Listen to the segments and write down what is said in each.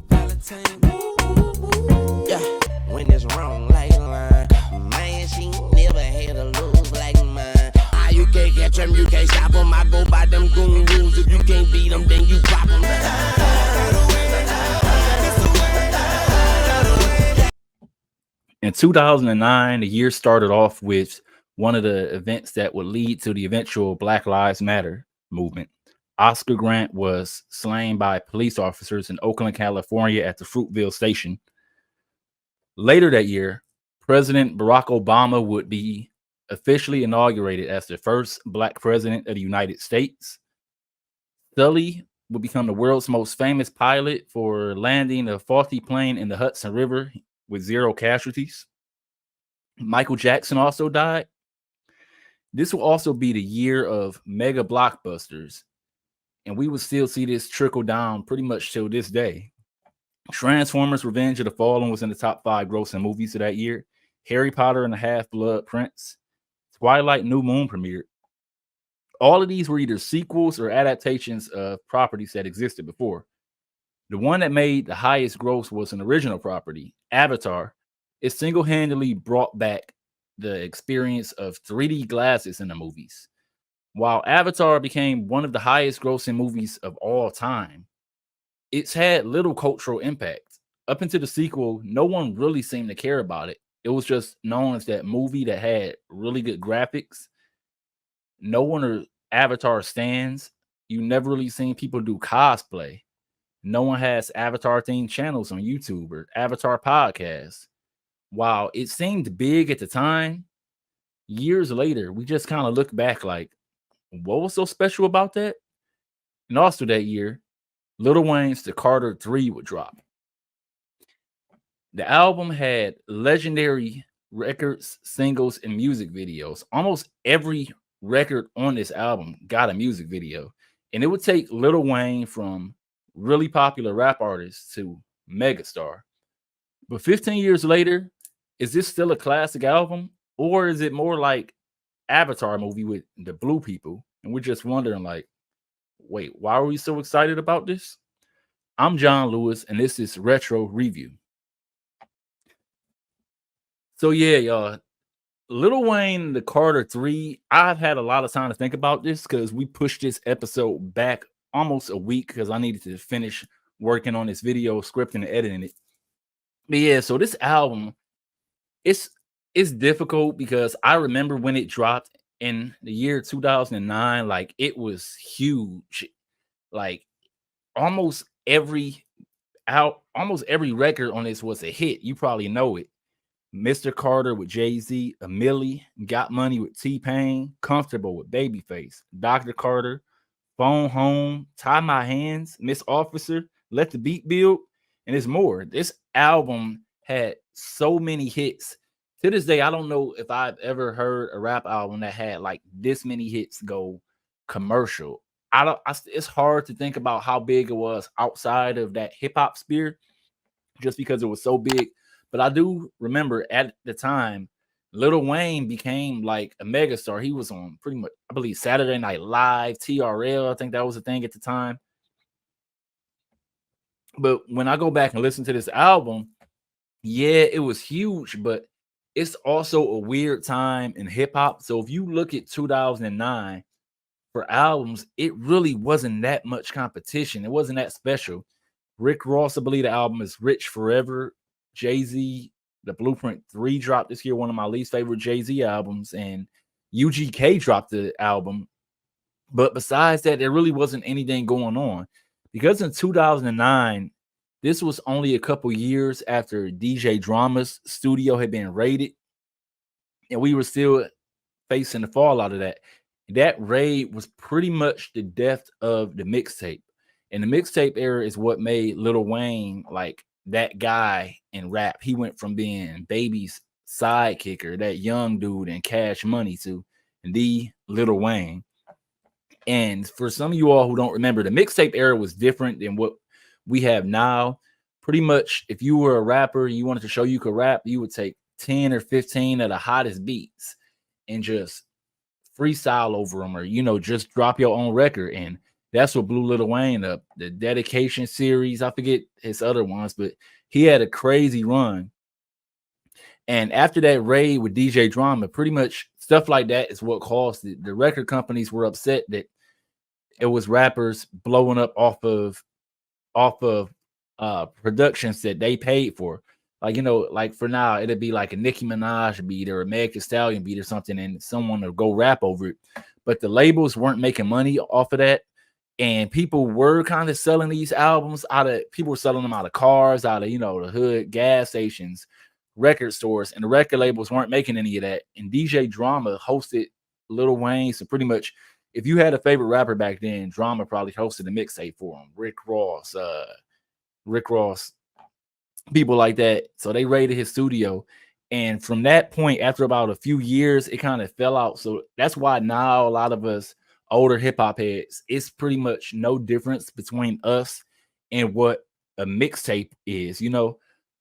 Valentine. Yeah, when it's wrong like a line. Man, she never had a lose like mine. Ah, you can't catch them, you can't stop them. I go by them goon rules. If you can't beat them, then you pop them. In 2009, the year started off with one of the events that would lead to the eventual Black Lives Matter movement. Oscar Grant was slain by police officers in Oakland, California at the Fruitville station. Later that year, President Barack Obama would be officially inaugurated as the first Black president of the United States. Sully would become the world's most famous pilot for landing a faulty plane in the Hudson River with 0 casualties. Michael Jackson also died. This will also be the year of mega blockbusters, and we will still see this trickle down pretty much till this day. Transformers Revenge of the Fallen was in the top 5 grossing movies of that year. Harry Potter and the Half-Blood Prince. Twilight New Moon premiered. All of these were either sequels or adaptations of properties that existed before. The one that made the highest gross was an original property, Avatar. It single-handedly brought back the experience of 3D glasses in the movies. While Avatar became one of the highest grossing movies of all time, it's had little cultural impact. Up until the sequel, no one really seemed to care about it. It was just known as that movie that had really good graphics. No one or Avatar stands. You never really seen people do cosplay. No one has Avatar themed channels on YouTube or Avatar podcasts. While it seemed big at the time, years later, we just kind of look back like, what was so special about that? And also that year, Lil Wayne's The Carter 3 would drop. The album had legendary records, singles, and music videos. Almost every record on this album got a music video. And it would take Lil Wayne from really popular rap artist to megastar. But 15 years later, is this still a classic album? Or is it more like Avatar movie with the blue people? And we're just wondering like, wait, why are we so excited about this? I'm John Lewis, and this is Retro Review. So yeah, y'all, Lil Wayne, The Carter 3, I've had a lot of time to think about this because we pushed this episode back almost a week because I needed to finish working on this video, scripting and editing it. But yeah, so this album, it's difficult because I remember when it dropped in the year 2009, like it was huge. Like almost every record on this was a hit. You probably know it. Mr. Carter with Jay-Z, A Milli, Got Money with T-Pain, Comfortable with Babyface, Dr. Carter, Phone Home, Tie My Hands, Miss Officer, Let the Beat Build, and there's more. This album had so many hits. To this day, I don't know if I've ever heard a rap album that had like this many hits go commercial. It's hard to think about how big it was outside of that hip hop sphere just because it was so big. But I do remember at the time, Lil Wayne became like a megastar. He was on pretty much, I believe, Saturday Night Live, TRL. I think that was a thing at the time. But when I go back and listen to this album, yeah, it was huge, but it's also a weird time in hip hop. So if you look at 2009 for albums, it really wasn't that much competition. It wasn't that special. Rick Ross, I believe the album is Rich Forever. Jay-Z, The Blueprint 3 dropped this year, one of my least favorite Jay-Z albums, and UGK dropped the album. But besides that, there really wasn't anything going on. Because in 2009, this was only a couple years after DJ Drama's studio had been raided, and we were still facing the fallout of that. That raid was pretty much the death of the mixtape. And the mixtape era is what made Lil Wayne like that guy in rap. He went from being Baby's sidekicker, that young dude in Cash Money, to the Lil Wayne. And for some of you all who don't remember, the mixtape era was different than what we have now. Pretty much, if you were a rapper, you wanted to show you could rap, you would take 10 or 15 of the hottest beats and just freestyle over them, or, just drop your own record. And That's what blew Lil Wayne up. The Dedication series, I forget his other ones, but he had a crazy run. And after that raid with DJ Drama, pretty much stuff like that is what caused it. The record companies were upset that it was rappers blowing up off of productions that they paid for. Like, like for now, it'd be like a Nicki Minaj beat or a Meg Thee Stallion beat or something, and someone would go rap over it. But the labels weren't making money off of that. And people were kind of selling these albums people were selling them out of cars, out of, the hood, gas stations, record stores, and the record labels weren't making any of that. And DJ Drama hosted Lil Wayne. So pretty much, if you had a favorite rapper back then, Drama probably hosted a mixtape for him. Rick Ross, people like that. So they raided his studio. And from that point, after about a few years, it kind of fell out. So that's why now a lot of us older hip hop heads, it's pretty much no difference between us and what a mixtape is.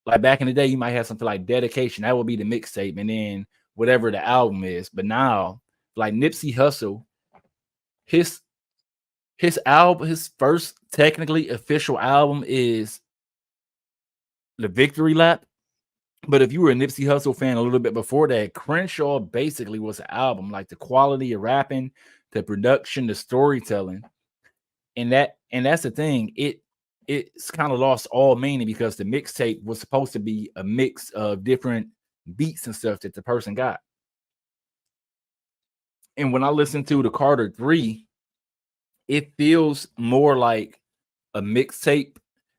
Like back in the day, you might have something like Dedication. That would be the mixtape. And then whatever the album is. But now, like Nipsey Hussle, his album, his first technically official album is The Victory Lap. But if you were a Nipsey Hussle fan a little bit before that, Crenshaw basically was an album. Like the quality of rapping, the production, the storytelling, and that's the thing. It's kind of lost all meaning because the mixtape was supposed to be a mix of different beats and stuff that the person got. And when I listen to the Carter 3, it feels more like a mixtape,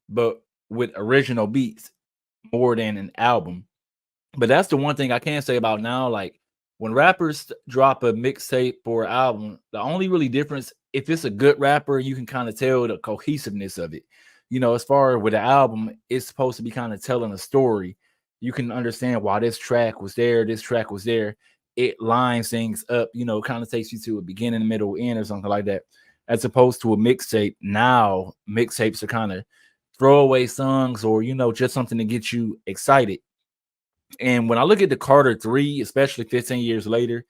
but with original beats more than an album. But that's the one thing I can say about now. Like when rappers drop a mixtape or album, the only really difference, if it's a good rapper, you can kind of tell the cohesiveness of it. As far as with the album, it's supposed to be kind of telling a story. You can understand why this track was there, this track was there. It lines things up, kind of takes you to a beginning, middle, end, or something like that. As opposed to a mixtape. Now, mixtapes are kind of throwaway songs or, just something to get you excited. And when I look at the Carter 3, especially 15 years later,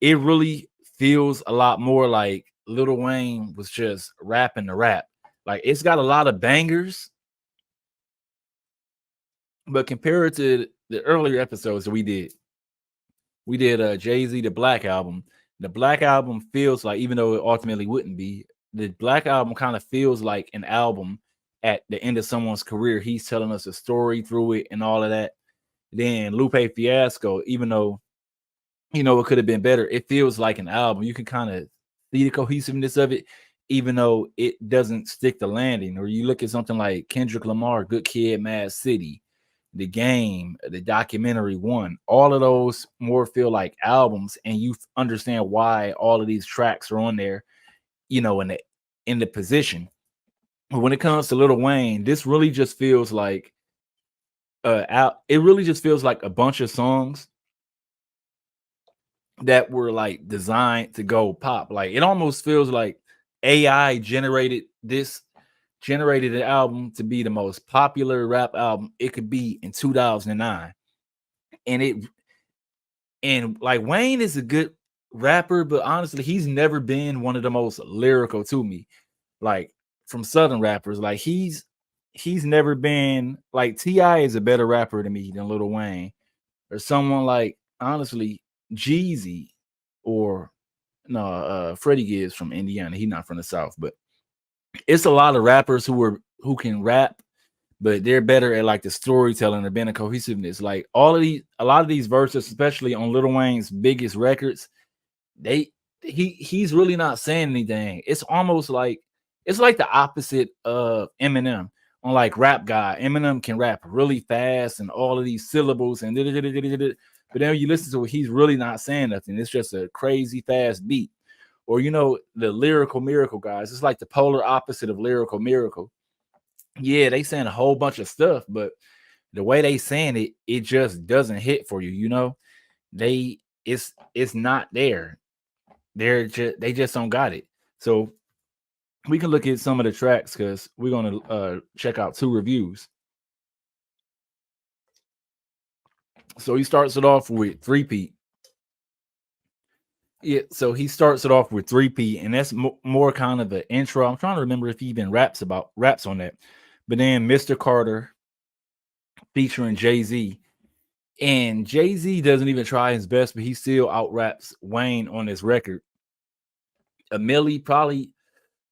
it really feels a lot more like Lil Wayne was just rapping the rap. Like it's got a lot of bangers, but compared to the earlier episodes that we did Jay-Z, the Black Album. The Black Album feels like, even though it ultimately wouldn't be, the Black Album kind of feels like an album at the end of someone's career. He's telling us a story through it and all of that. Then Lupe Fiasco, even though, it could have been better, it feels like an album. You can kind of see the cohesiveness of it, even though it doesn't stick the landing. Or you look at something like Kendrick Lamar, Good Kid, Mad City, The Game, the documentary One, all of those more feel like albums, and you understand why all of these tracks are on there, in the position. But when it comes to Lil Wayne, this really just feels like it really just feels like a bunch of songs that were like designed to go pop. Like it almost feels like AI generated an album to be the most popular rap album it could be in 2009. And like Wayne is a good rapper, but honestly, he's never been one of the most lyrical to me. Like from Southern rappers, like he's never been like T.I. is a better rapper to me than Lil Wayne, or someone like honestly Jeezy, or no, Freddie Gibbs from Indiana. He's not from the South, but it's a lot of rappers who can rap, but they're better at like the storytelling or being a cohesiveness. Like a lot of these verses, especially on Lil Wayne's biggest records, he's really not saying anything. It's almost like it's like the opposite of Eminem. On like Rap God, Eminem can rap really fast and all of these syllables and but then you listen to it, he's really not saying nothing. It's just a crazy fast beat. Or the Lyrical Miracle guys, it's like the polar opposite of Lyrical Miracle. Yeah, they saying a whole bunch of stuff, but the way they saying it, it just doesn't hit for you. It's not there. They just don't got it. So we can look at some of the tracks because we're gonna check out 2 reviews. So he starts it off with Three Peat. Yeah, so he starts it off with 3P, and that's more kind of an intro. I'm trying to remember if he even raps on that. But then Mr. Carter featuring Jay-Z. And Jay-Z doesn't even try his best, but he still out raps Wayne on this record. A Millie probably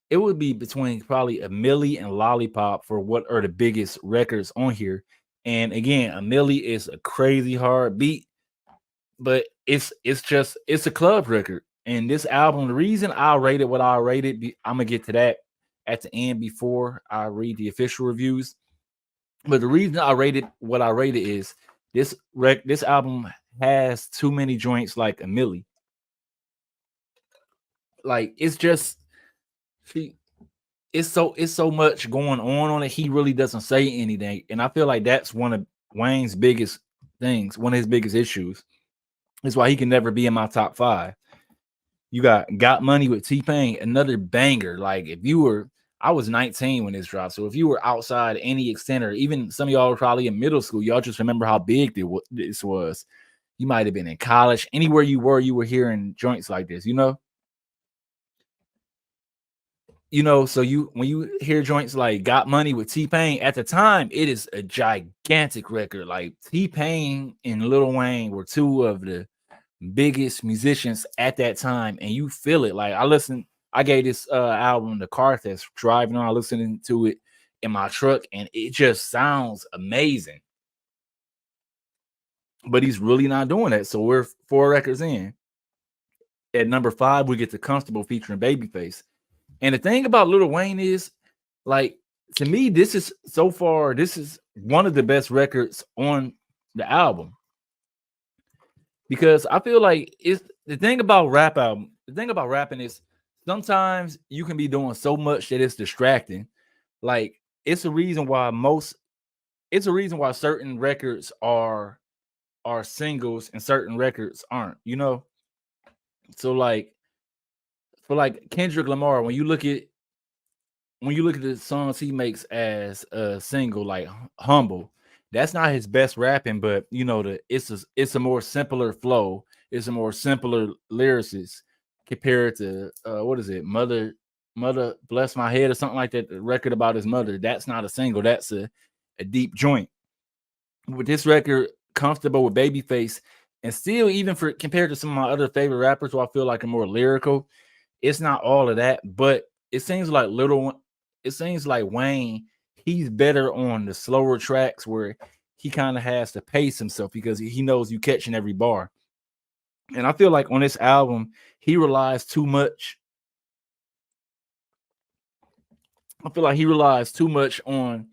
it would be between probably a Millie and Lollipop for what are the biggest records on here. And again, a Millie is a crazy hard beat, but it's a club record. And this album, the reason I rated what I rated, I'm gonna get to that at the end before I read the official reviews. But the reason I rated what I rated is this album has too many joints like a Millie. Like it's just she it's so much going on it. He really doesn't say anything, and I feel like that's one of Wayne's biggest things, one of his biggest issues. Is why he can never be in my top five. You got Money with T-Pain, another banger. Like if you were, I was 19 when this dropped, so if you were outside any extent, or even some of y'all were probably in middle school, y'all just remember how big this was. You might have been in college, anywhere you were hearing joints like this. So you when you hear joints like Got Money with T-Pain, at the time, it is a gigantic record. Like T-Pain and Lil Wayne were two of the biggest musicians at that time, and you feel it. Like I gave this album the car test driving on, listening to it in my truck, and it just sounds amazing. But he's really not doing that. So we're 4 records in. At number 5, we get to Comfortable featuring Babyface. And the thing about Lil Wayne is, like, to me, this is one of the best records on the album. Because I feel like it's the thing about the thing about rapping is sometimes you can be doing so much that it's distracting. Like it's a reason why certain records are singles and certain records aren't. So like for like Kendrick Lamar, when you look at the songs he makes as a single, like Humble, that's not his best rapping, but it's a more simpler flow, it's a more simpler lyricist compared to what is it, Mother Bless My Head or something like that, the record about his mother. That's not a single, that's a deep joint. With this record, Comfortable with Babyface, and still even for compared to some of my other favorite rappers who I feel like are more lyrical, it's not all of that, but it seems like Wayne, he's better on the slower tracks where he kind of has to pace himself because he knows you catching every bar. And I feel like on this album, he relies too much. I feel like he relies too much on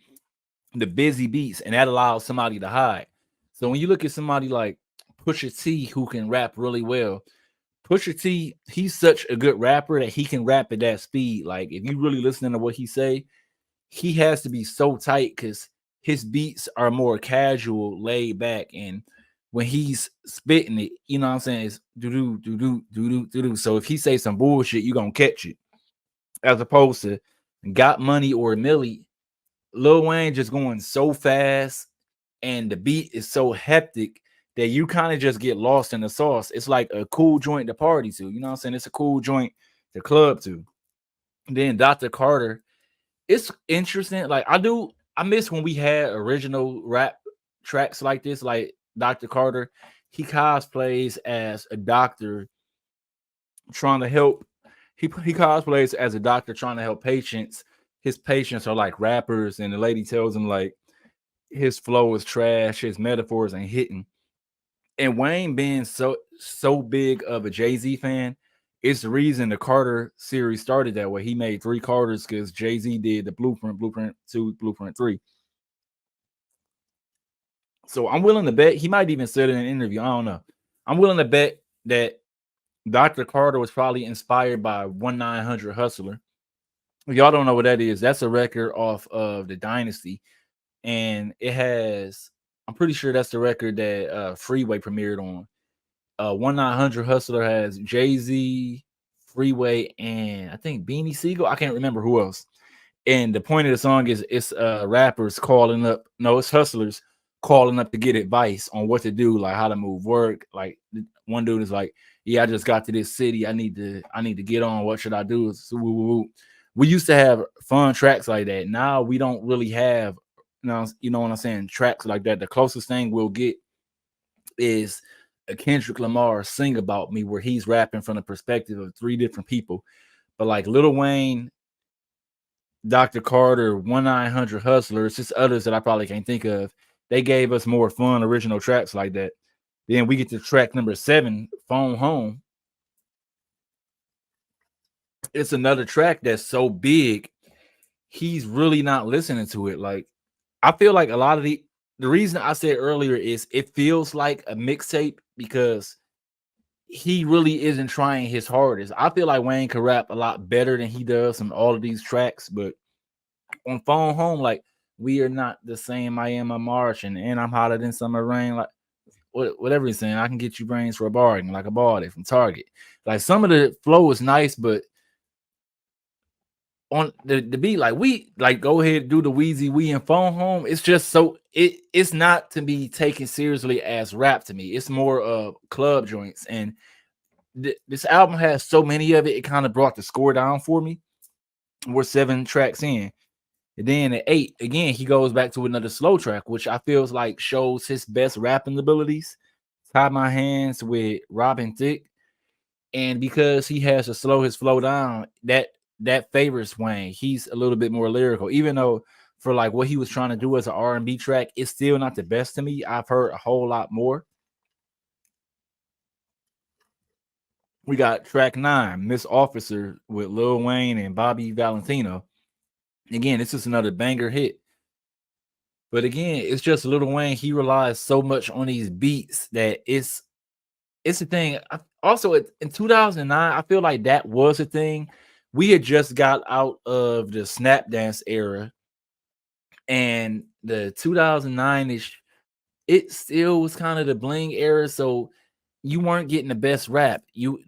the busy beats, and that allows somebody to hide. So when you look at somebody like Pusha T, who can rap really well, Pusha T, he's such a good rapper that he can rap at that speed. Like if you really listening to what he say, he has to be so tight because his beats are more casual, laid back, and when he's spitting it, you know what I'm saying, it's do do do do do do do. So if he say some bullshit, you gonna catch it. As opposed to Got Money or Millie, Lil Wayne just going so fast and the beat is so hectic that you kind of just get lost in the sauce. It's like a cool joint to party to. You know what I'm saying? It's a cool joint to club to. And then Dr. Carter, it's interesting. Like I miss when we had original rap tracks like this, like Dr. Carter. He cosplays as a doctor trying to help. He cosplays as a doctor trying to help patients. His patients are like rappers, and the lady tells him like his flow is trash, his metaphors ain't hitting. And Wayne being so big of a Jay-Z fan, it's the reason the Carter series started that way. He made 3 Carters because Jay-Z did the Blueprint 2, Blueprint 3. So I'm willing to bet he might even said in an interview. I don't know. I'm willing to bet that Dr. Carter was probably inspired by 1-900 Hustler. If y'all don't know what that is, that's a record off of the Dynasty. And I'm pretty sure that's the record that Freeway premiered on. 1-900 Hustler has Jay-Z, Freeway, and I think Beanie Siegel. I can't remember who else. And the point of the song is it's rappers calling up, no, it's hustlers calling up to get advice on what to do, like how to move work. Like one dude is like, "Yeah, I just got to this city. I need to get on. What should I do?" So, we used to have fun tracks like that. Now we don't really have, you know what I'm saying, tracks like that. The closest thing we'll get is a Kendrick Lamar "Sing About Me," where he's rapping from the perspective of three different people. But like Lil Wayne, Dr. Carter, 1-900 Hustlers, just others that I probably can't think of. They gave us more fun original tracks like that. Then we get to track number 7, Phone Home. It's another track that's so big, he's really not listening to it. Like, I feel like a lot of the reason I said earlier is it feels like a mixtape because he really isn't trying his hardest. I feel like Wayne could rap a lot better than he does on all of these tracks, but on Phone Home, like, we are not the same. I am a Martian, and I'm hotter than summer rain. Like, whatever he's saying, I can get you brains for a bargain, like a body from Target. Like, some of the flow is nice, but on the beat, like, we like go ahead do the Wheezy We and Phone Home. It's just so it's not to be taken seriously as rap to me. It's more of club joints, and this album has so many of it. It kind of brought the score down for me. We're 7 tracks in. And then at 8, again, he goes back to another slow track, which I feels like shows his best rapping abilities. Tie My Hands with Robin Thicke. And because he has to slow his flow down, that favors Wayne. He's a little bit more lyrical, even though for like what he was trying to do as an R&B track, it's still not the best to me. I've heard a whole lot more. We got track 9, Miss Officer with Lil Wayne and Bobby Valentino. Again, this is another banger hit. But again, it's just Lil Wayne. He relies so much on these beats that it's a thing. Also, in 2009, I feel like that was a thing. We had just got out of the snap dance era, and the 2009 ish, it still was kind of the bling era. So you weren't getting the best rap.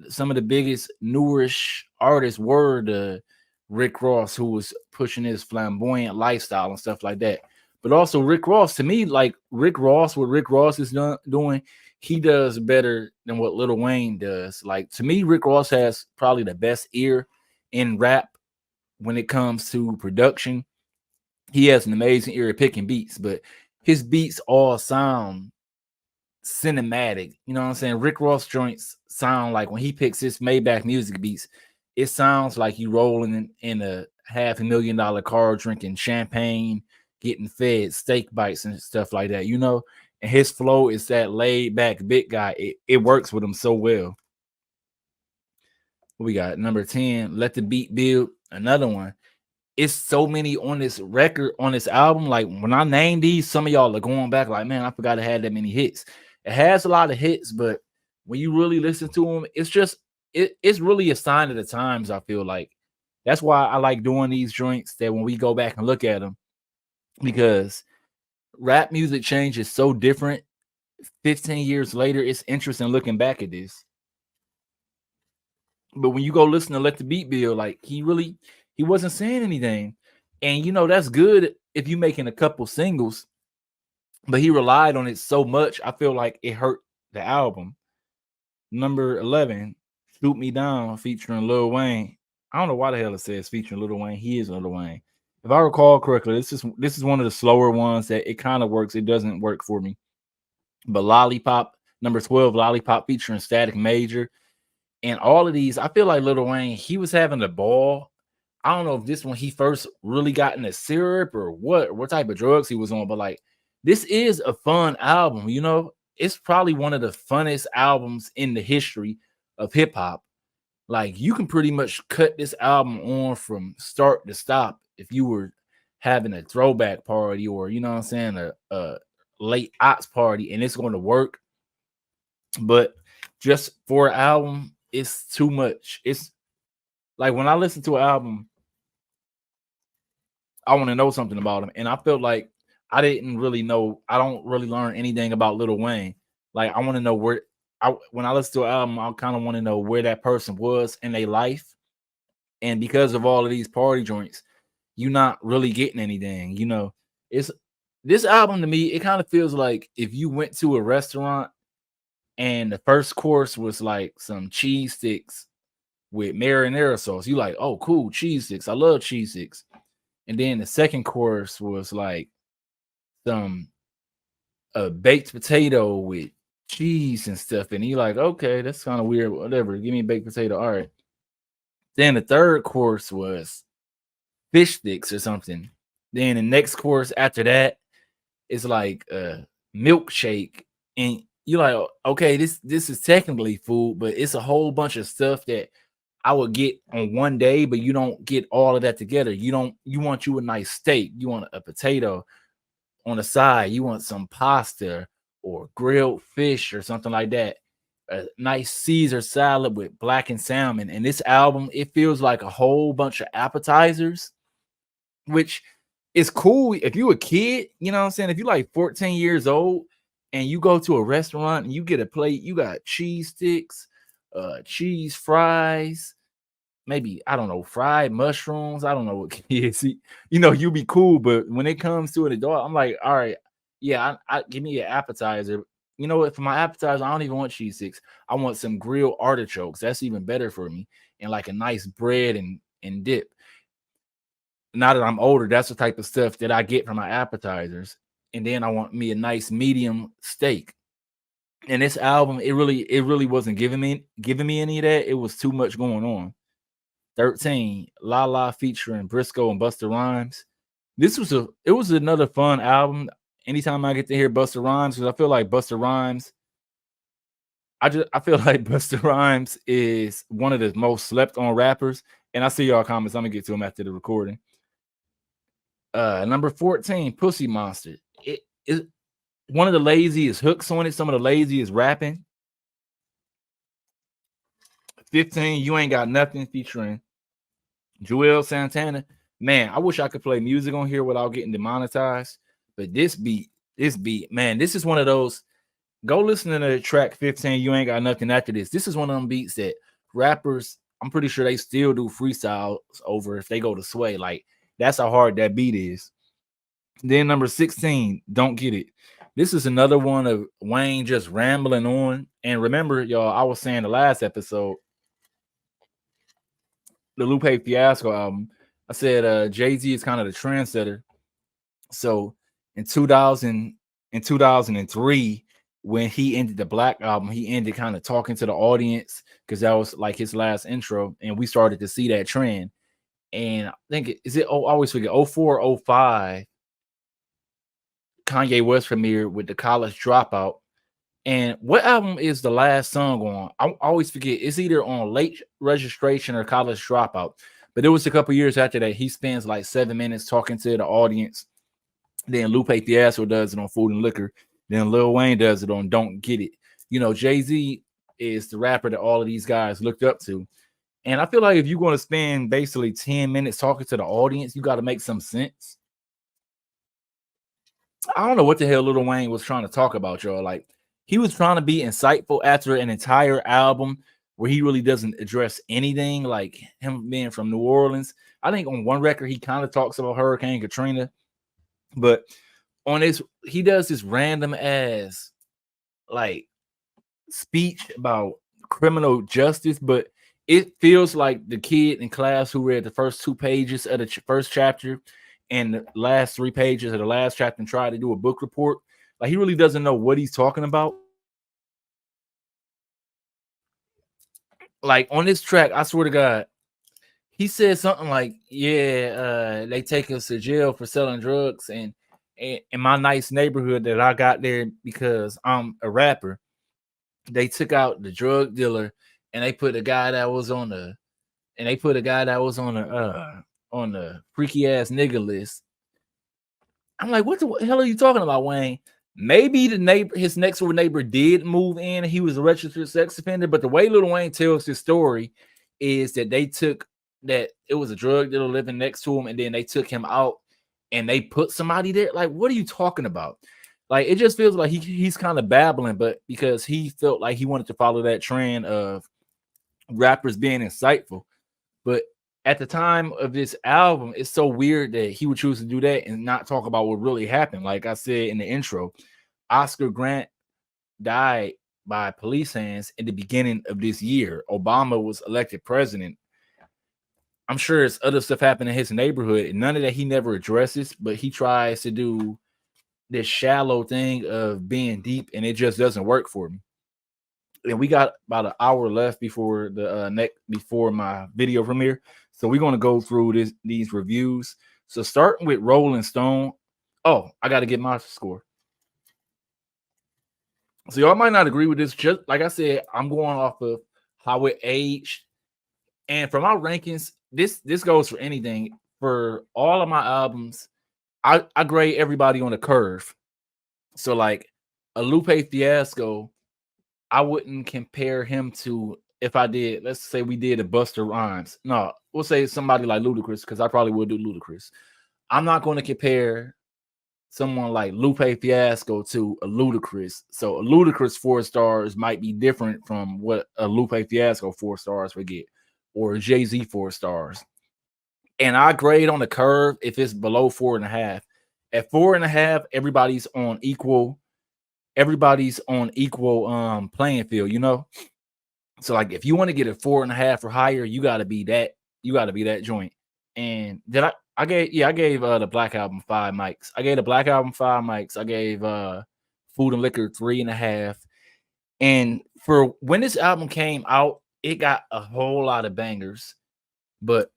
Some of the biggest newish artists were the Rick Ross, who was pushing his flamboyant lifestyle and stuff like that. But also Rick Ross, to me, like Rick Ross, what Rick Ross is doing, he does better than what Lil Wayne does. Like, to me, Rick Ross has probably the best ear in rap when it comes to production. He has an amazing ear at picking beats, but his beats all sound cinematic. You know what I'm saying? Rick Ross joints sound like when he picks his Maybach music beats, it sounds like you rolling in a $500,000 car drinking champagne, getting fed steak bites and stuff like that, you know? And his flow is that laid back big guy. It works with him so well. We got number 10, Let the Beat Build, another one. It's so many on this record, on this album. Like, when I name these, some of y'all are going back like, man, I forgot it had that many hits. It has a lot of hits, but when you really listen to them, it's just it's really a sign of the times. I feel like that's why I like doing these joints, that when we go back and look at them, because rap music changes so different 15 years later. It's interesting looking back at this. But when you go listen to Let the Beat Build, like, he wasn't saying anything. And that's good if you making a couple singles, but he relied on it so much, I feel like it hurt the album. Number 11, Shoot Me Down, featuring Lil Wayne. I don't know why the hell it says featuring Lil Wayne. He is Lil Wayne. If I recall correctly, this is one of the slower ones that it kind of works. It doesn't work for me. But Lollipop, number 12, Lollipop, featuring Static Major. And all of these, I feel like Lil Wayne, he was having a ball. I don't know if this one he first really got into syrup or what type of drugs he was on, but like, this is a fun album. It's probably one of the funnest albums in the history of hip hop. Like, you can pretty much cut this album on from start to stop if you were having a throwback party, or what I'm saying, a late ops party, and it's going to work. But just for an album, it's too much. It's like, when I listen to an album, I want to know something about him. And I felt like I didn't really know. I don't really learn anything about Lil Wayne. Like, I want to know when I listen to an album, I kind of want to know where that person was in their life. And because of all of these party joints, you're not really getting anything. It's this album to me, it kind of feels like if you went to a restaurant and the first course was like some cheese sticks with marinara sauce. You like, oh, cool, cheese sticks. I love cheese sticks. And then the second course was like some baked potato with cheese and stuff. And you like, okay, that's kind of weird. Whatever. Give me a baked potato. All right. Then the third course was fish sticks or something. Then the next course after that is like a milkshake. And you're like, okay, this is technically food, but it's a whole bunch of stuff that I would get on one day, but you don't get all of that together. You want you a nice steak, you want a potato on the side, you want some pasta or grilled fish or something like that. A nice Caesar salad with blackened salmon. And this album, it feels like a whole bunch of appetizers, which is cool if you a kid, you know what I'm saying? If you like 14 years old and you go to a restaurant and you get a plate, you got cheese sticks, cheese fries, maybe I don't know, fried mushrooms. I don't know what kids eat. You know, you be cool, but when it comes to an adult, I'm like, all right, yeah, I give me an appetizer. You know what? For my appetizer, I don't even want cheese sticks. I want some grilled artichokes. That's even better for me, and like a nice bread and dip. Now that I'm older, that's the type of stuff that I get for my appetizers. And then I want me a nice medium steak. And this album, it really wasn't giving me any of that. It was too much going on. 13, La La featuring Briscoe and Busta Rhymes. It was another fun album. Anytime I get to hear Busta Rhymes, because I feel like Busta Rhymes, I feel like Busta Rhymes is one of the most slept on rappers. And I see y'all comments. I'm gonna get to them after the recording. Number 14, Pussy Monster. It is one of the laziest hooks on it, some of the laziest rapping. 15, You Ain't Got Nothing featuring Joel Santana. Man, I wish I could play music on here without getting demonetized. But this beat, man, this is one of those. Go listen to the track 15, You Ain't Got Nothing after this. This is one of them beats that rappers, I'm pretty sure they still do freestyles over if they go to Sway. Like, that's how hard that beat is. Then number 16, Don't Get It. This is another one of Wayne just rambling on. And remember, y'all, I was saying the last episode, the Lupe Fiasco album, I said Jay-Z is kind of the trendsetter. So in 2003, when he ended the Black album, he ended kind of talking to the audience because that was like his last intro. And we started to see that trend. And I think I always forget, 04, 05, Kanye West premiered with the College Dropout. And what album is the last song on? I always forget. It's either on Late Registration or College Dropout. But it was a couple years after that. He spends like 7 minutes talking to the audience. Then Lupe Fiasco does it on Food and Liquor. Then Lil Wayne does it on Don't Get It. You know, Jay-Z is the rapper that all of these guys looked up to. And I feel like if you're going to spend basically 10 minutes talking to the audience, you got to make some sense. I don't know what the hell Lil Wayne was trying to talk about, y'all. Like, he was trying to be insightful after an entire album where he really doesn't address anything, like him being from New Orleans. I think on one record, he kind of talks about Hurricane Katrina, but on this, he does this random ass like speech about criminal justice, but it feels like the kid in class who read the first 2 pages of the first chapter and the last 3 pages of the last chapter and tried to do a book report. Like, he really doesn't know what he's talking about. Like, on this track, I swear to God, he said something like, yeah, they take us to jail for selling drugs and in my nice neighborhood that I got there because I'm a rapper, they took out the drug dealer and they put a guy that was on the on the freaky ass nigga list. I'm like, what the hell are you talking about, Wayne? Maybe his next door neighbor did move in and he was a registered sex offender, but the way Lil Wayne tells his story is that it was a drug dealer living next to him, and then they took him out and they put somebody there. Like, what are you talking about? Like, it just feels like he's kind of babbling, but because he felt like he wanted to follow that trend of rappers being insightful. But at the time of this album, it's so weird that he would choose to do that and not talk about what really happened. Like I said in the intro, Oscar Grant died by police hands in the beginning of this year. Obama was elected president. I'm sure it's other stuff happened in his neighborhood, and none of that he never addresses, but he tries to do this shallow thing of being deep, and it just doesn't work for me. And we got about an hour left before the next before my video premiere, so we're gonna go through these reviews. So starting with Rolling Stone. Oh, I got to get my score. So y'all might not agree with this. Just like I said, I'm going off of how it aged, and for my rankings, this goes for anything. For all of my albums, I grade everybody on a curve. So like a Lupe Fiasco, I wouldn't compare him to if I did, let's say we did a Buster Rhymes. No, we'll say somebody like Ludacris, because I probably would do Ludacris. I'm not going to compare someone like Lupe Fiasco to a Ludacris. So a Ludacris 4 stars might be different from what a Lupe Fiasco 4 stars would get, or Jay-Z 4 stars. And I grade on the curve if it's below 4.5. At 4.5, everybody's on equal playing field, you know. So like if you want to get a 4.5 or higher, you gotta be that joint. And did I gave the Black Album 5 mics. I gave the Black Album 5 mics. I gave Food and Liquor 3.5. And for when this album came out, it got a whole lot of bangers. But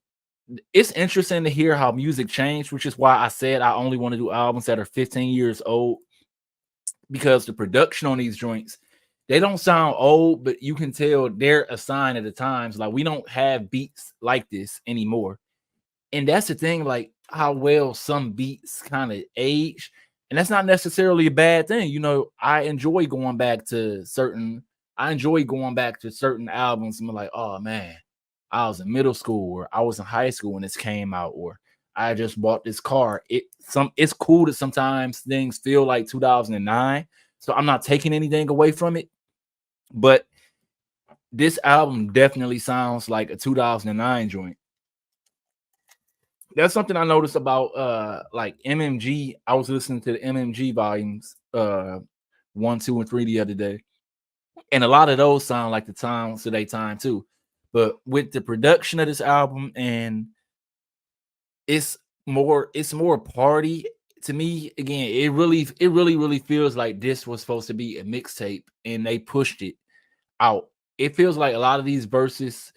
it's interesting to hear how music changed, which is why I said I only want to do albums that are 15 years old, because the production on these joints, they don't sound old, but you can tell they're a sign of the times. Like we don't have beats like this anymore. And that's the thing, like how well some beats kind of age. And that's not necessarily a bad thing. You know, I enjoy going back to certain albums and be like, oh man, I was in middle school or I was in high school when this came out, or I just bought this car. It's cool that sometimes things feel like 2009. So I'm not taking anything away from it. But this album definitely sounds like a 2009 joint. That's something I noticed about like MMG. I was listening to the MMG volumes 1, 2, and 3 the other day. And a lot of those sound like the Time Today time too. But with the production of this album, and it's more party to me. Again, it really feels like this was supposed to be a mixtape and they pushed it out. It feels like a lot of these verses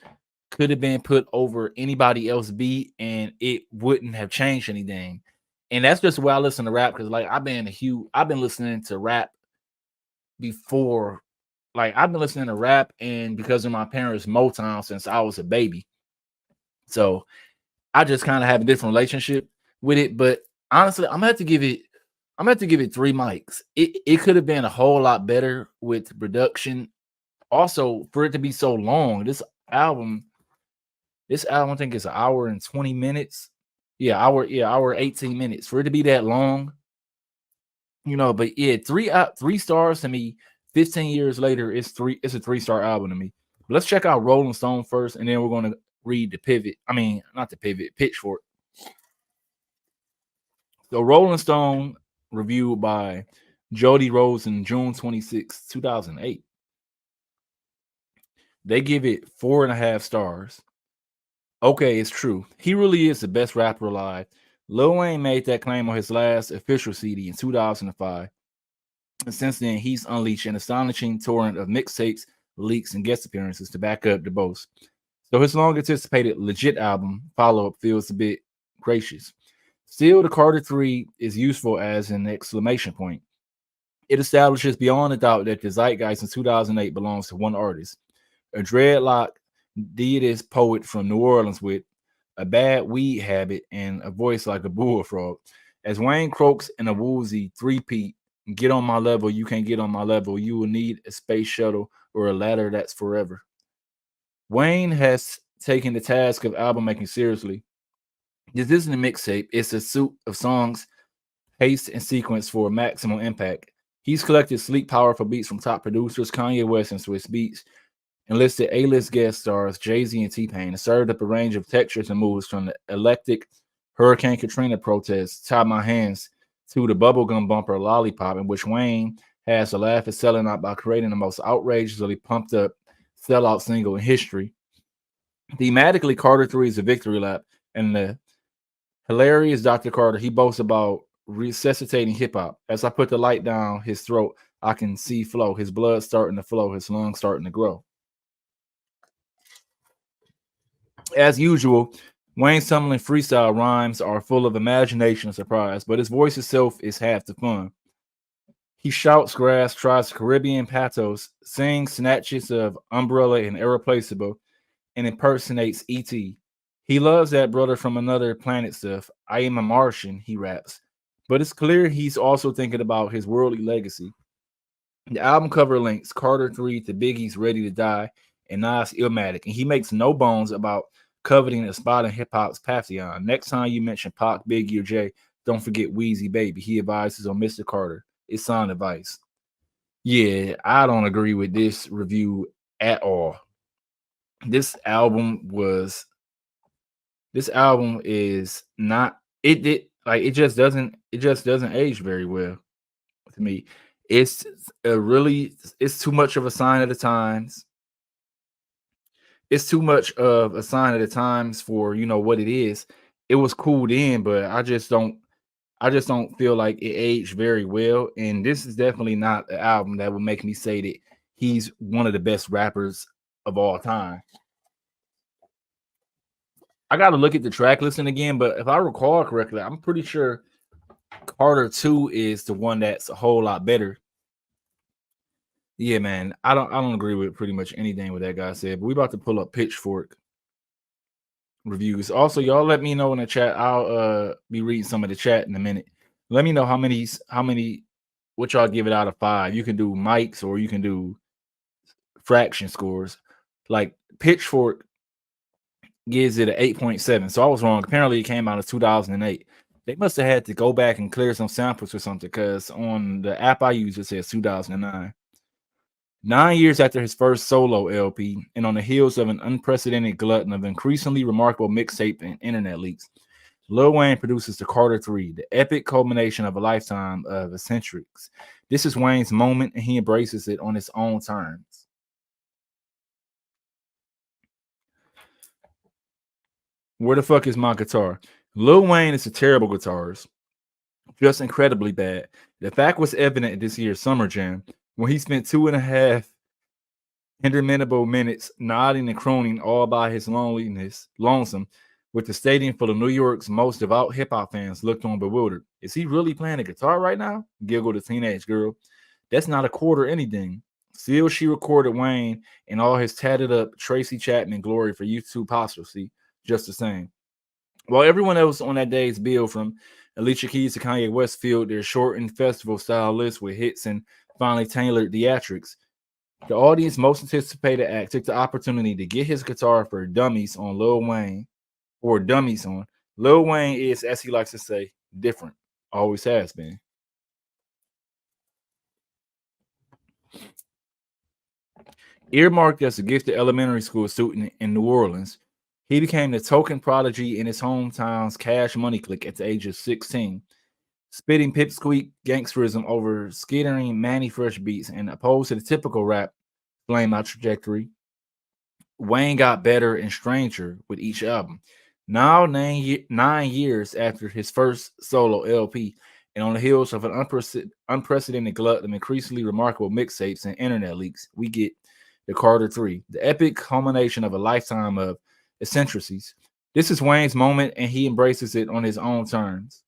could have been put over anybody else beat and it wouldn't have changed anything. And that's just why I listen to rap, because like I've been listening to rap before. Like I've been listening to rap and because of my parents' Motown since I was a baby. So I just kind of have a different relationship with it. But honestly, I'm gonna have to give it 3 mics. It could have been a whole lot better with production. Also, for it to be so long, this album I think is an hour and 20 minutes. Hour 18 minutes. For it to be that long, you know, but yeah, 3 stars to me. 15 years later, it's a 3-star album to me. But let's check out Rolling Stone first, and then we're gonna read the pivot. I mean, not the pivot, Pitchfork. So Rolling Stone, reviewed by Jody Rosen, June 26, 2008. They give it 4.5 stars. Okay, it's true. He really is the best rapper alive. Lil Wayne made that claim on his last official CD in 2005. And since then, he's unleashed an astonishing torrent of mixtapes, leaks, and guest appearances to back up the boast. So his long-anticipated legit album follow-up feels a bit gracious. Still, the Carter 3 is useful as an exclamation point. It establishes beyond a doubt that the zeitgeist in 2008 belongs to one artist, a dreadlock deist poet from New Orleans with a bad weed habit and a voice like a bullfrog. As Wayne croaks in a woozy three-peat, get on my level, you can't get on my level, you will need a space shuttle or a ladder that's forever. Wayne has taken the task of album making seriously. This isn't a mixtape, it's a suite of songs, paced and sequenced for maximum impact. He's collected sleek, powerful beats from top producers, Kanye West and Swiss Beats, enlisted A-list guest stars Jay-Z and T-Pain, and served up a range of textures and moods from the electric Hurricane Katrina protests, Tie My Hands, to the bubblegum bumper Lollipop, in which Wayne has to laugh at selling out by creating the most outrageously pumped up sellout single in history. Thematically, Carter 3 is a victory lap, and the hilarious Dr. Carter, he boasts about resuscitating hip hop. As I put the light down his throat, I can see flow, his blood starting to flow, his lungs starting to grow. As usual, Wayne's tumbling freestyle rhymes are full of imagination and surprise, but his voice itself is half the fun. He shouts grass, tries Caribbean patos, sings snatches of Umbrella and Irreplaceable, and impersonates E.T. He loves that brother from another planet stuff. I am a Martian, he raps. But it's clear he's also thinking about his worldly legacy. The album cover links Carter 3 to Biggie's Ready to Die and Nas Illmatic, and he makes no bones about coveting a spot in hip hop's pantheon. Next time you mention Pac, Biggie, or Jay, don't forget Wheezy Baby. He advises on Mr. Carter. It's sound advice. Yeah, I don't agree with this review at all. This album is not it just doesn't age very well to me. It's it's too much of a sign of the times. It's too much of a sign of the times for what it is. It was cool then, but I just don't feel like it aged very well. And this is definitely not an album that would make me say that he's one of the best rappers of all time. I got to look at the track listing again, but if I recall correctly, I'm pretty sure Carter 2 is the one that's a whole lot better. Yeah, man. I don't agree with pretty much anything what that guy said, but we about to pull up Pitchfork reviews. Also, y'all let me know in the chat. I'll be reading some of the chat in a minute. Let me know how many what y'all give it out of 5. You can do mics or you can do fraction scores. Like Pitchfork gives it an 8.7. So I was wrong. Apparently it came out in 2008. They must have had to go back and clear some samples or something, because on the app I use it says 2009. 9 years after his first solo LP, and on the heels of an unprecedented glutton of increasingly remarkable mixtape and internet leaks, Lil Wayne produces the Carter 3, the epic culmination of a lifetime of eccentrics. This is Wayne's moment, and he embraces it on his own terms. Where the fuck is my guitar? Lil Wayne is a terrible guitarist, just incredibly bad. The fact was evident at this year's Summer Jam, when he spent 2.5 interminable minutes nodding and croning all by his lonesome, with the stadium full of New York's most devout hip-hop fans looked on bewildered. Is he really playing a guitar right now? Giggled a teenage girl. That's not a quarter anything. Still, she recorded Wayne and all his tatted up Tracy Chapman glory for YouTube posterity just the same. While everyone else on that day's bill, from Alicia Keys to Kanye West, filled their shortened festival-style list with hits and finely tailored theatrics, the audience most anticipated act took the opportunity to get his guitar for dummies on Lil Wayne, or dummies on. Lil Wayne is, as he likes to say, different. Always has been. Earmarked as a gifted elementary school student in New Orleans, he became the token prodigy in his hometown's Cash Money clique at the age of 16, spitting pipsqueak gangsterism over skittering Manny Fresh beats, and opposed to the typical rap flame out trajectory. Wayne got better and stranger with each album. Now, 9 years after his first solo LP, and on the heels of an unprecedented glut of increasingly remarkable mixtapes and internet leaks, we get the Carter 3, the epic culmination of a lifetime of eccentricities. This is Wayne's moment, and he embraces it on his own terms.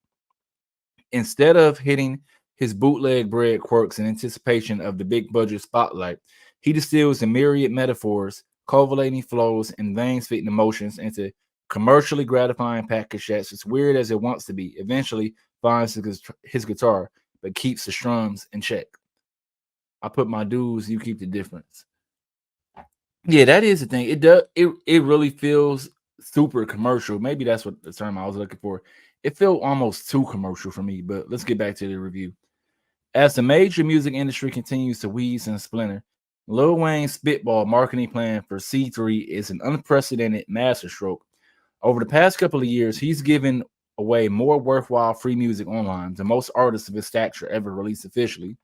Instead of hitting his bootleg bread quirks in anticipation of the big budget spotlight, he distills a myriad metaphors, cultivating flows, and veins fitting emotions into commercially gratifying package that's as weird as it wants to be. Eventually finds his guitar, but keeps the strums in check. I put my dues, you keep the difference. Yeah, that is the thing. It really feels super commercial. Maybe that's what the term I was looking for. It felt almost too commercial for me, but let's get back to the review. As the major music industry continues to wheeze and splinter, Lil Wayne's spitball marketing plan for C3 is an unprecedented masterstroke. Over the past couple of years, he's given away more worthwhile free music online than most artists of his stature ever released officially.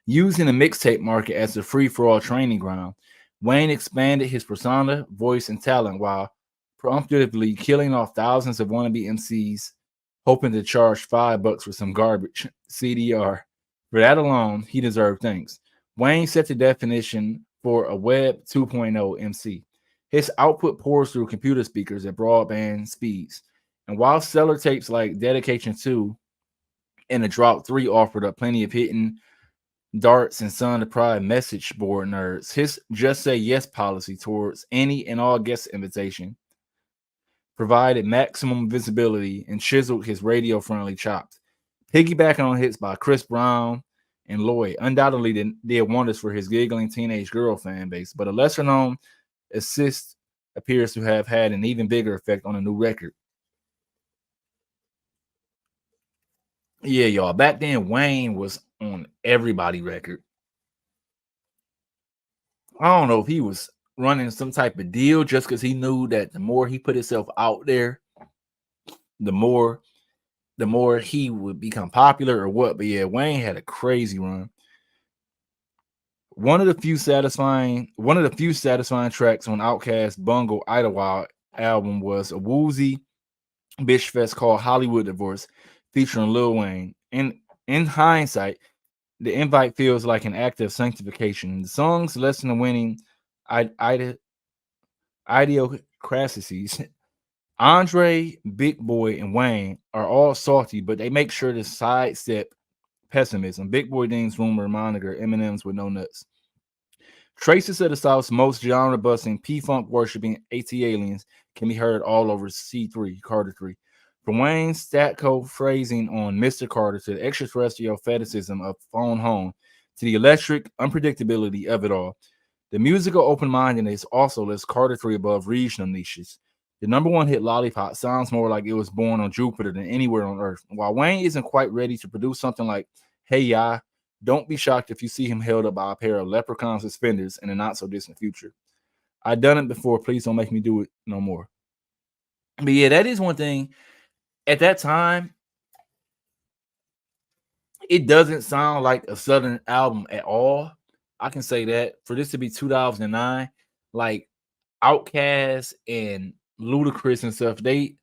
Using the mixtape market as a free for all training ground, Wayne expanded his persona, voice, and talent while promptly killing off thousands of wannabe MCs, hoping to charge $5 for some garbage CDR. For that alone, he deserved thanks. Wayne set the definition for a Web 2.0 MC. His output pours through computer speakers at broadband speeds. And while stellar tapes like Dedication 2 and The Drop 3 offered up plenty of hitting darts and Son of Pride message board nerds, his just say yes policy towards any and all guest invitation provided maximum visibility and chiseled his radio friendly chops. Piggybacking on hits by Chris Brown and Lloyd, undoubtedly did wonders for his giggling teenage girl fan base, but a lesser known assist appears to have had an even bigger effect on a new record. Yeah, y'all. Back then, Wayne was on everybody record. I don't know if he was running some type of deal just because he knew that the more he put himself out there, the more he would become popular or what. But yeah, Wayne had a crazy run. One of the few satisfying tracks on Outkast Bungle Idlewild album was a woozy bitch fest called Hollywood Divorce, featuring Lil Wayne. In hindsight, the invite feels like an act of sanctification. The song's lesson of winning idiocracies. Andre, Big Boy, and Wayne are all salty, but they make sure to sidestep pessimism. Big Boy Dean's rumor moniker M&M's with no nuts. Traces of the South's most genre-busting, P-Funk worshipping AT aliens can be heard all over C3, Carter 3. From Wayne's Statco phrasing on Mr. Carter to the extraterrestrial fetishism of Phone Home to the electric unpredictability of it all, the musical open-mindedness also lists Carter 3 above regional niches. The number one hit Lollipop sounds more like it was born on Jupiter than anywhere on Earth. While Wayne isn't quite ready to produce something like Hey Ya, don't be shocked if you see him held up by a pair of leprechaun suspenders in a not so distant future. I've done it before. Please don't make me do it no more. But yeah, that is one thing. At that time, it doesn't sound like a Southern album at all. I can say that. For this to be 2009, like Outkast and Ludacris and stuff, they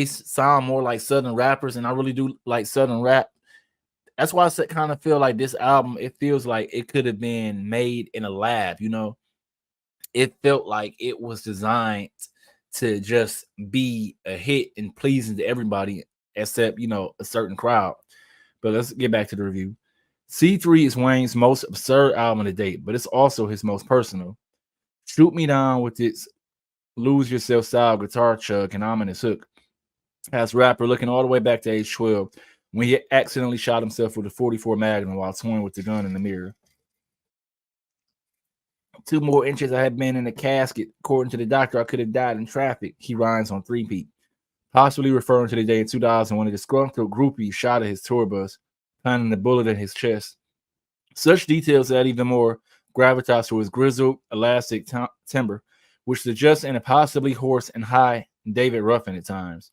sound more like Southern rappers, and I really do like Southern rap. That's why I kind of feel like this album, it feels like it could have been made in a lab, you know? It felt like it was designed to just be a hit and pleasing to everybody except, you know, a certain crowd. But let's get back to the review. C3 is Wayne's most absurd album to date, but it's also his most personal. Shoot Me Down with its lose yourself style guitar chug and ominous hook has rapper looking all the way back to age 12 when he accidentally shot himself with a 44 Magnum while toying with the gun in the mirror. 2 more inches I had been in a casket. According to the doctor, I could have died in traffic. He rhymes on 3-peat, possibly referring to the day in 2000 when a disgruntled groupie shot at his tour bus, planting the bullet in his chest. Such details add even more gravitas to his grizzled, elastic timbre, which suggests an impossibly hoarse and high David Ruffin at times.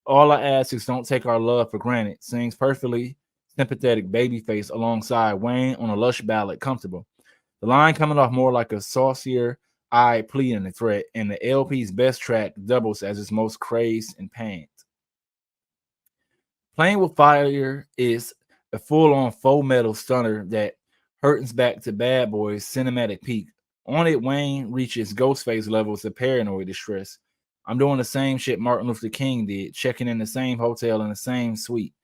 All I ask is don't take our love for granted. Sings perfectly sympathetic Babyface alongside Wayne on a lush ballad, Comfortable. The line coming off more like a saucier eye pleading the threat, and the LP's best track doubles as its most crazed and panned. Playing with Fire is a full-on faux metal stunner that harkens back to Bad Boy's cinematic peak. On it, Wayne reaches Ghostface levels of paranoid distress. I'm doing the same shit Martin Luther King did, checking in the same hotel in the same suite.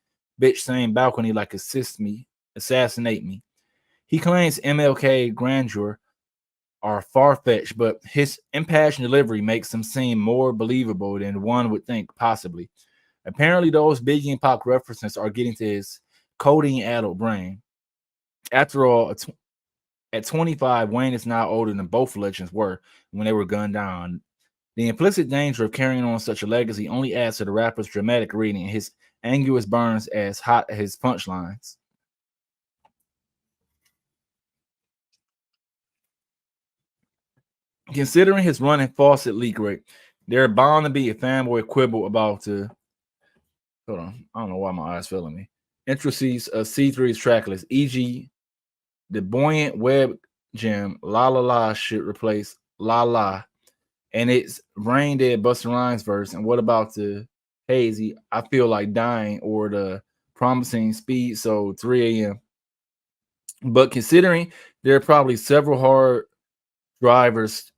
Bitch, same balcony like assassinate me. He claims MLK grandeur are far-fetched, but his impassioned delivery makes them seem more believable than one would think, possibly. Apparently, those Biggie and Pac references are getting to his codeine-addled brain. After all, at 25, Wayne is now older than both legends were when they were gunned down. The implicit danger of carrying on such a legacy only adds to the rapper's dramatic reading and his anguous burns as hot as his punchlines. Considering his running faucet leak rate, there are bound to be a fanboy quibble about the. Hold on, I don't know why my eyes failing me. Intricacies of C3's tracklist, e.g., the buoyant web gem La La La should replace La La, and it's Brain Dead Busta Rhymes verse. And what about the hazy I feel like dying or the promising speed so 3 a.m. But considering there are probably several drivers,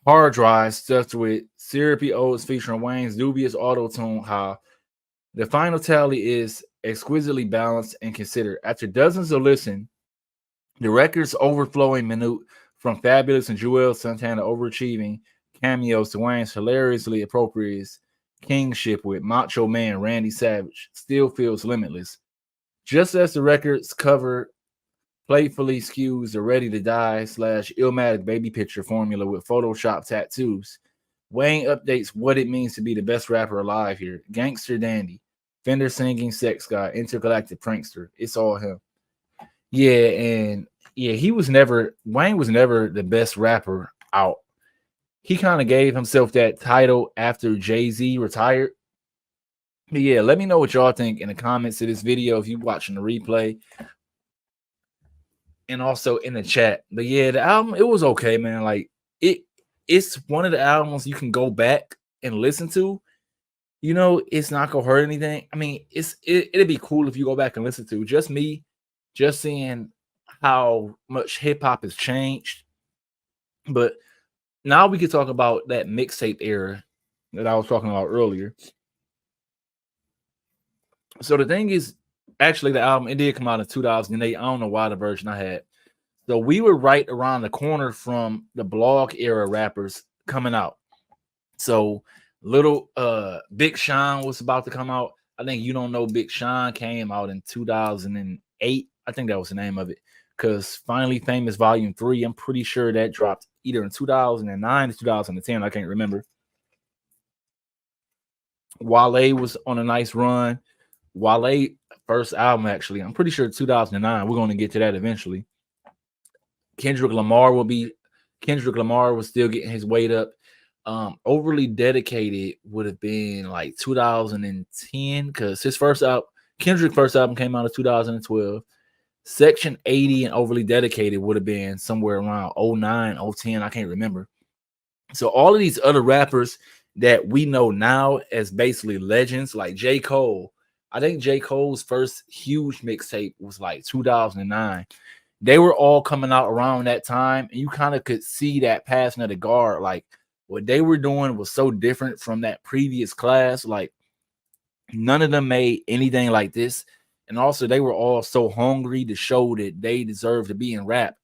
hard drives stuffed with syrupy oats featuring Wayne's dubious auto tune, how the final tally is exquisitely balanced and considered. After dozens of listen, the record's overflowing minute from Fabulous and Joel Santana overachieving cameos to Wayne's hilariously appropriate kingship with Macho Man Randy Savage still feels limitless. Just as the record's cover playfully skews the ready to die / Illmatic baby picture formula with Photoshop tattoos, Wayne updates what it means to be the best rapper alive here. Gangster dandy, Fender singing sex guy, intergalactic prankster. It's all him. Yeah, and yeah, Wayne was never the best rapper out. He kind of gave himself that title after Jay-Z retired. But yeah, let me know what y'all think in the comments of this video if you're watching the replay, and also in the chat. But yeah, the album, it was okay, man. Like it's one of the albums you can go back and listen to. You know, it's not gonna hurt anything. I mean, it'd be cool if you go back and listen to just me, just seeing how much hip hop has changed. But now we could talk about that mixtape era that I was talking about earlier. So the thing is, actually, the album, it did come out in 2008. I don't know why the version I had. So we were right around the corner from the blog era rappers coming out. So little Big Sean was about to come out. I think You Don't Know Big Sean came out in 2008. I think that was the name of it. Because Finally Famous Volume 3, I'm pretty sure that dropped either in 2009 or 2010. I can't remember. Wale was on a nice run. Wale first album, actually, I'm pretty sure 2009. We're going to get to that eventually. Kendrick Lamar was still getting his weight up. Overly Dedicated would have been like 2010 because Kendrick's first album came out in 2012. Section 80 and Overly Dedicated would have been somewhere around 09, 010. I can't remember. So all of these other rappers that we know now as basically legends, like J. Cole. I think J. Cole's first huge mixtape was like 2009. They were all coming out around that time, and you kind of could see that passing of the guard. Like what they were doing was so different from that previous class. Like none of them made anything like this. And also they were all so hungry to show that they deserve to be in rap,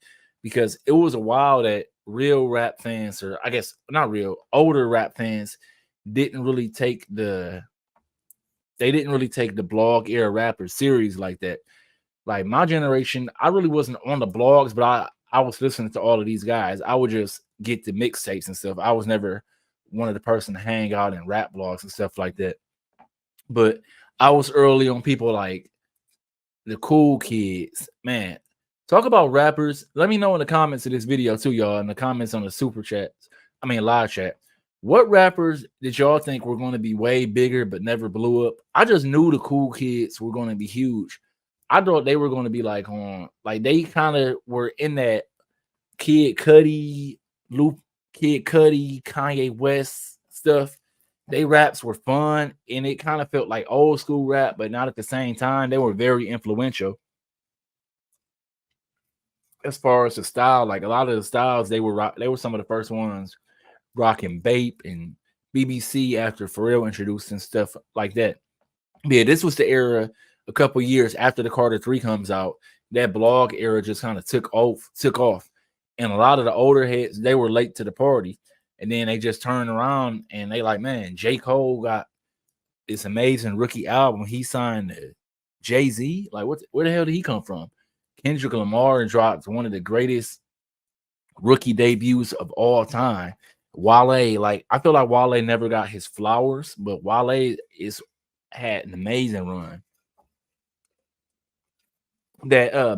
because it was a while that real rap fans, or I guess not real, older rap fans didn't really take the blog era rappers series like that. Like my generation, I really wasn't on the blogs, but I was listening to all of these guys. I would just get the mixtapes and stuff. I was never one of the person to hang out in rap blogs and stuff like that. But I was early on people like the Cool Kids. Man, talk about rappers. Let me know in the comments of this video too, y'all, in the comments on the super chats. I mean live chat. What rappers did y'all think were going to be way bigger but never blew up? I just knew the Cool Kids were going to be huge. I thought they were going to be like they kind of were in that Kid Cudi, Kanye West stuff. They raps were fun, and it kind of felt like old school rap, but not at the same time. They were very influential as far as the style. Like a lot of the styles, they were some of the first ones rocking Bape and BBC after Pharrell introduced and stuff like that. But yeah, this was the era a couple years after the Carter 3 comes out. That blog era just kind of took off. And a lot of the older heads, they were late to the party. And then they just turned around and they like, man, J. Cole got this amazing rookie album. He signed Jay-Z. Like, where the hell did he come from? Kendrick Lamar dropped one of the greatest rookie debuts of all time. Wale, like I feel like Wale never got his flowers, but Wale had an amazing run. That the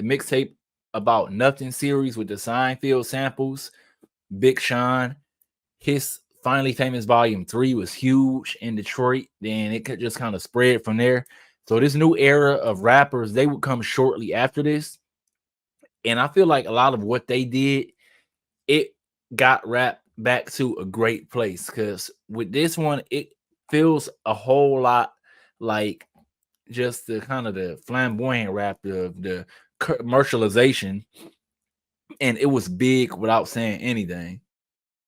mixtape About Nothing series with the Seinfeld samples Big Sean, his Finally Famous Volume 3 was huge in Detroit. Then it could just kind of spread from there. So this new era of rappers, they would come shortly after this. And I feel like a lot of what they did, it got rap back to a great place. Because with this one, it feels a whole lot like just the kind of the flamboyant rap, the commercialization, and it was big without saying anything.